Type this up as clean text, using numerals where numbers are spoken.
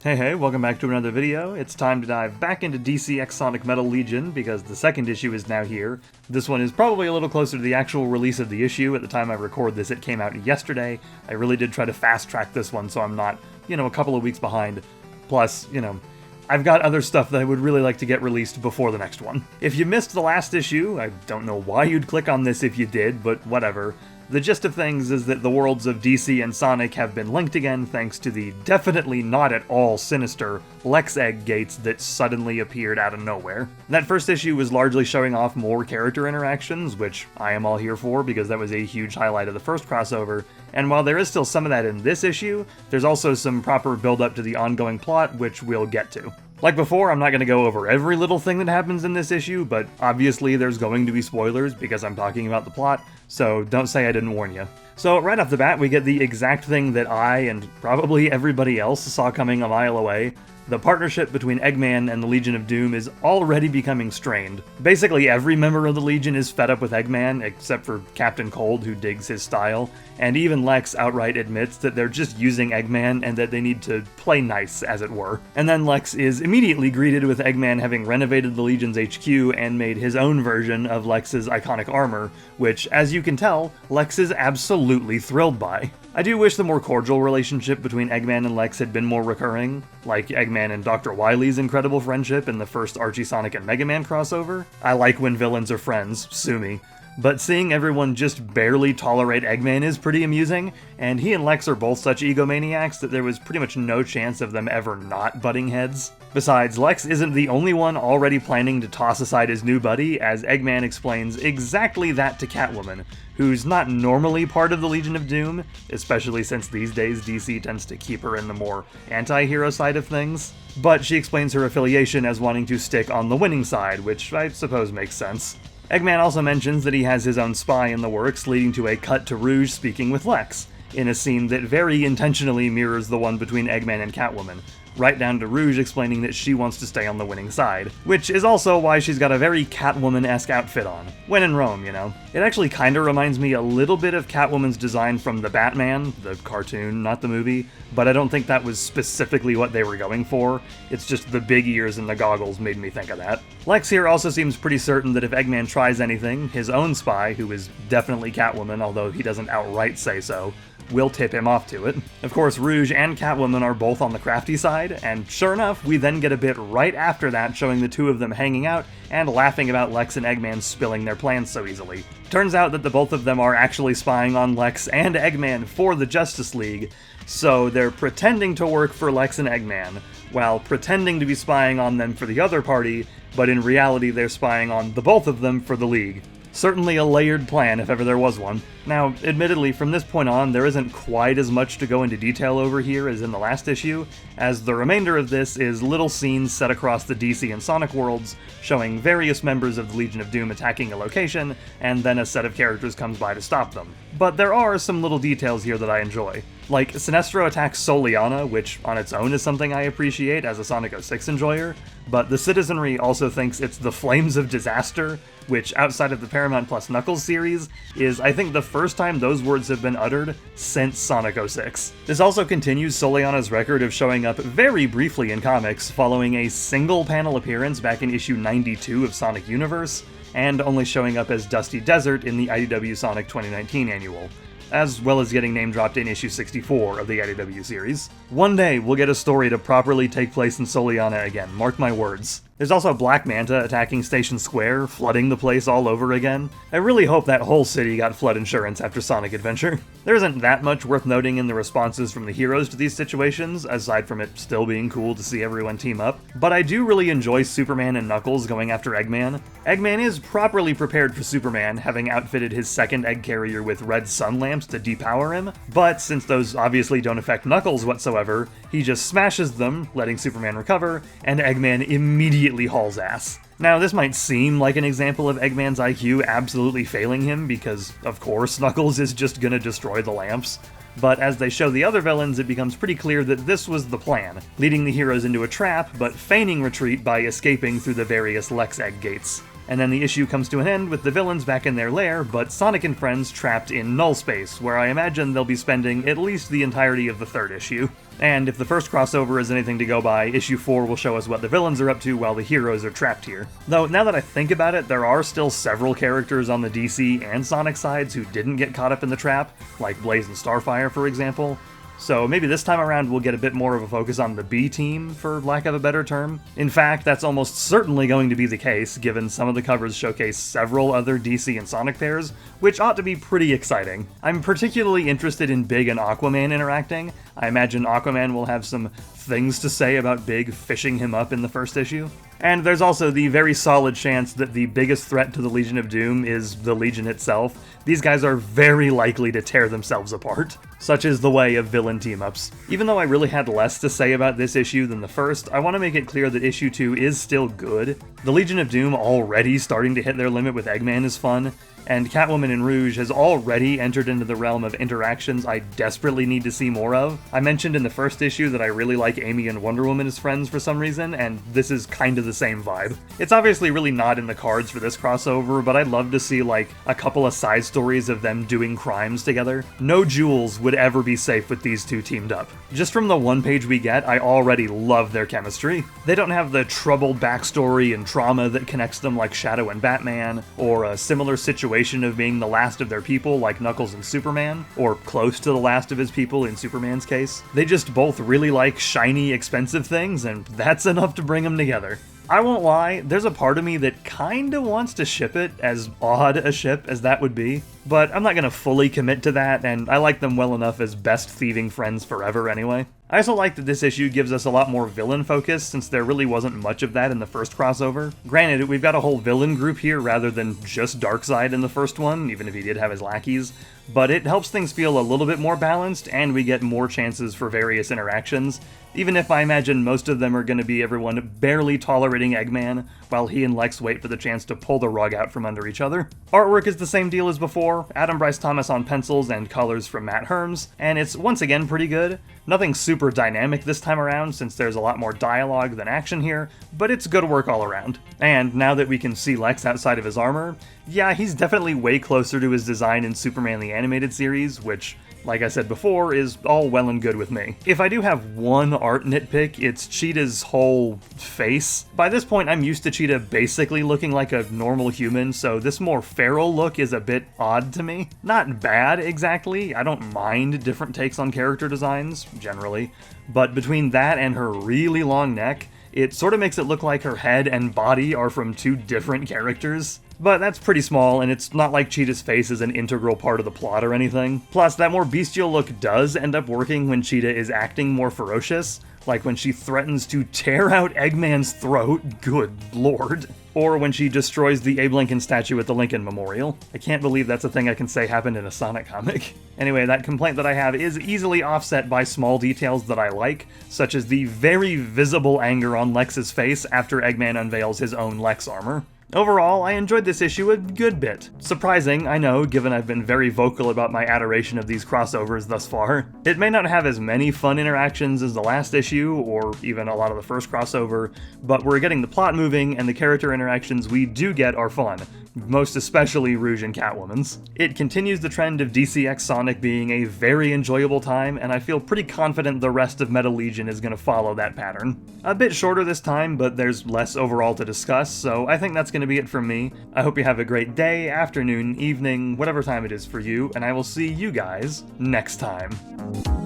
Hey, welcome back to another video. It's time to dive back into DC X Sonic Metal Legion because the second issue is now here. This one is probably a little closer to the actual release of the issue. At the time I record this, it came out yesterday. I really did try to fast track this one so I'm not, a couple of weeks behind. Plus, I've got other stuff that I would really like to get released before the next one. If you missed the last issue, I don't know why you'd click on this if you did, but whatever. The gist of things is that the worlds of DC and Sonic have been linked again thanks to the definitely not at all sinister Lex Egg gates that suddenly appeared out of nowhere. That first issue was largely showing off more character interactions, which I am all here for because that was a huge highlight of the first crossover, and while there is still some of that in this issue, there's also some proper build-up to the ongoing plot, which we'll get to. Like before, I'm not going to go over every little thing that happens in this issue, but obviously there's going to be spoilers because I'm talking about the plot, so don't say I didn't warn you. So right off the bat, we get the exact thing that I, and probably everybody else, saw coming a mile away. The partnership between Eggman and the Legion of Doom is already becoming strained. Basically every member of the Legion is fed up with Eggman, except for Captain Cold, who digs his style, and even Lex outright admits that they're just using Eggman and that they need to play nice, as it were. And then Lex is immediately greeted with Eggman having renovated the Legion's HQ and made his own version of Lex's iconic armor, which, as you can tell, Lex is absolutely thrilled by. I do wish the more cordial relationship between Eggman and Lex had been more recurring, like Eggman and Dr. Wily's incredible friendship in the first Archie, Sonic, and Mega Man crossover. I like when villains are friends, sue me. But seeing everyone just barely tolerate Eggman is pretty amusing, and he and Lex are both such egomaniacs that there was pretty much no chance of them ever not butting heads. Besides, Lex isn't the only one already planning to toss aside his new buddy, as Eggman explains exactly that to Catwoman, who's not normally part of the Legion of Doom, especially since these days DC tends to keep her in the more anti-hero side of things. But she explains her affiliation as wanting to stick on the winning side, which I suppose makes sense. Eggman also mentions that he has his own spy in the works, leading to a cut to Rouge speaking with Lex, in a scene that very intentionally mirrors the one between Eggman and Catwoman, right down to Rouge explaining that she wants to stay on the winning side, which is also why she's got a very Catwoman-esque outfit on. When in Rome, It actually kinda reminds me a little bit of Catwoman's design from The Batman, the cartoon, not the movie, but I don't think that was specifically what they were going for. It's just the big ears and the goggles made me think of that. Lex here also seems pretty certain that if Eggman tries anything, his own spy, who is definitely Catwoman, although he doesn't outright say so, will tip him off to it. Of course, Rouge and Catwoman are both on the crafty side, and sure enough, we then get a bit right after that showing the two of them hanging out and laughing about Lex and Eggman spilling their plans so easily. Turns out that the both of them are actually spying on Lex and Eggman for the Justice League, so they're pretending to work for Lex and Eggman, while pretending to be spying on them for the other party, but in reality they're spying on the both of them for the League. Certainly a layered plan, if ever there was one. Now, admittedly, from this point on, there isn't quite as much to go into detail over here as in the last issue, as the remainder of this is little scenes set across the DC and Sonic worlds, showing various members of the Legion of Doom attacking a location, and then a set of characters comes by to stop them. But there are some little details here that I enjoy. Like, Sinestro attacks Soliana, which on its own is something I appreciate as a Sonic 06 enjoyer, but the citizenry also thinks it's the Flames of Disaster, which outside of the Paramount plus Knuckles series, is I think the first time those words have been uttered since Sonic 06. This also continues Soliana's record of showing up very briefly in comics, following a single panel appearance back in issue 92 of Sonic Universe, and only showing up as Dusty Desert in the IDW Sonic 2019 annual, as well as getting name-dropped in issue 64 of the IDW series. One day, we'll get a story to properly take place in Soliana again, mark my words. There's also Black Manta attacking Station Square, flooding the place all over again. I really hope that whole city got flood insurance after Sonic Adventure. There isn't that much worth noting in the responses from the heroes to these situations, aside from it still being cool to see everyone team up, but I do really enjoy Superman and Knuckles going after Eggman. Eggman is properly prepared for Superman, having outfitted his second egg carrier with red sun lamps to depower him, but since those obviously don't affect Knuckles whatsoever, he just smashes them, letting Superman recover, and Eggman immediately hauls ass. Now, this might seem like an example of Eggman's IQ absolutely failing him, because, of course, Knuckles is just gonna destroy the lamps. But as they show the other villains, it becomes pretty clear that this was the plan, leading the heroes into a trap, but feigning retreat by escaping through the various Lex Egg gates. And then the issue comes to an end with the villains back in their lair, but Sonic and friends trapped in null space, where I imagine they'll be spending at least the entirety of the third issue. And if the first crossover is anything to go by, issue 4 will show us what the villains are up to while the heroes are trapped here. Though, now that I think about it, there are still several characters on the DC and Sonic sides who didn't get caught up in the trap, like Blaze and Starfire, for example. So maybe this time around we'll get a bit more of a focus on the B team, for lack of a better term. In fact, that's almost certainly going to be the case, given some of the covers showcase several other DC and Sonic pairs, which ought to be pretty exciting. I'm particularly interested in Big and Aquaman interacting. I imagine Aquaman will have some things to say about Big fishing him up in the first issue. And there's also the very solid chance that the biggest threat to the Legion of Doom is the Legion itself. These guys are very likely to tear themselves apart. Such is the way of villain team-ups. Even though I really had less to say about this issue than the first, I want to make it clear that issue 2 is still good. The Legion of Doom already starting to hit their limit with Eggman is fun, and Catwoman in Rouge has already entered into the realm of interactions I desperately need to see more of. I mentioned in the first issue that I really like Amy and Wonder Woman as friends for some reason, and this is kind of the same vibe. It's obviously really not in the cards for this crossover, but I'd love to see like a couple of side stories of them doing crimes together. No jewels would ever be safe with these two teamed up. Just from the one page we get, I already love their chemistry. They don't have the troubled backstory and trauma that connects them like Shadow and Batman, or a similar situation of being the last of their people like Knuckles and Superman, or close to the last of his people in Superman's case. They just both really like shiny, expensive things, and that's enough to bring them together. I won't lie, there's a part of me that kinda wants to ship it, as odd a ship as that would be, but I'm not gonna fully commit to that, and I like them well enough as best thieving friends forever anyway. I also like that this issue gives us a lot more villain focus, since there really wasn't much of that in the first crossover. Granted, we've got a whole villain group here rather than just Darkseid in the first one, even if he did have his lackeys, but it helps things feel a little bit more balanced, and we get more chances for various interactions, even if I imagine most of them are going to be everyone barely tolerating Eggman, while he and Lex wait for the chance to pull the rug out from under each other. Artwork is the same deal as before, Adam Bryce Thomas on pencils and colors from Matt Herms, and it's once again pretty good. Nothing super dynamic this time around, since there's a lot more dialogue than action here, but it's good work all around. And now that we can see Lex outside of his armor, yeah, he's definitely way closer to his design in Superman the Animated Series, which, like I said before, is all well and good with me. If I do have one art nitpick, it's Cheetah's whole face. By this point, I'm used to Cheetah basically looking like a normal human, so this more feral look is a bit odd to me. Not bad, exactly. I don't mind different takes on character designs, generally, but between that and her really long neck, it sort of makes it look like her head and body are from two different characters. But that's pretty small, and it's not like Cheetah's face is an integral part of the plot or anything. Plus, that more bestial look does end up working when Cheetah is acting more ferocious, like when she threatens to tear out Eggman's throat, good lord, or when she destroys the Abe Lincoln statue at the Lincoln Memorial. I can't believe that's a thing I can say happened in a Sonic comic. Anyway, that complaint that I have is easily offset by small details that I like, such as the very visible anger on Lex's face after Eggman unveils his own Lex armor. Overall, I enjoyed this issue a good bit. Surprising, I know, given I've been very vocal about my adoration of these crossovers thus far. It may not have as many fun interactions as the last issue, or even a lot of the first crossover, but we're getting the plot moving, and the character interactions we do get are fun, most especially Rouge and Catwoman's. It continues the trend of DCX Sonic being a very enjoyable time, and I feel pretty confident the rest of Metal Legion is going to follow that pattern. A bit shorter this time, but there's less overall to discuss, so I think that's going to be it from me. I hope you have a great day, afternoon, evening, whatever time it is for you, and I will see you guys next time.